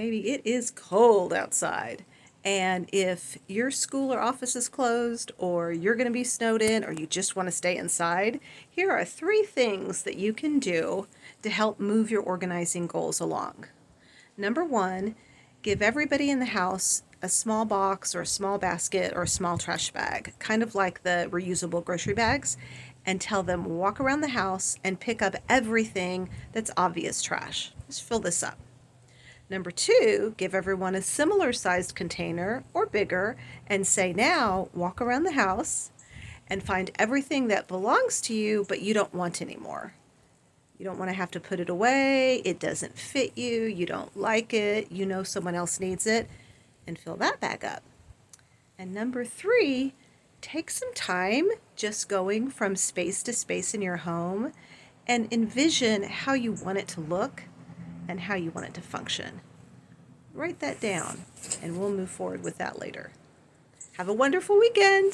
Baby, it is cold outside. And if your school or office is closed, or you're going to be snowed in, or you just want to stay inside, here are three things that you can do to help move your organizing goals along. Number one, give everybody in the house a small box or a small basket or a small trash bag, kind of like the reusable grocery bags, and tell them walk around the house and pick up everything that's obvious trash. Just fill this up. Number two, give everyone a similar sized container or bigger and say, now walk around the house and find everything that belongs to you but you don't want anymore. You don't want to have to put it away, it doesn't fit you, you don't like it, you know someone else needs it, and fill that bag up. And number three, take some time just going from space to space in your home and envision how you want it to look and how you want it to function. Write that down, and we'll move forward with that later. Have a wonderful weekend.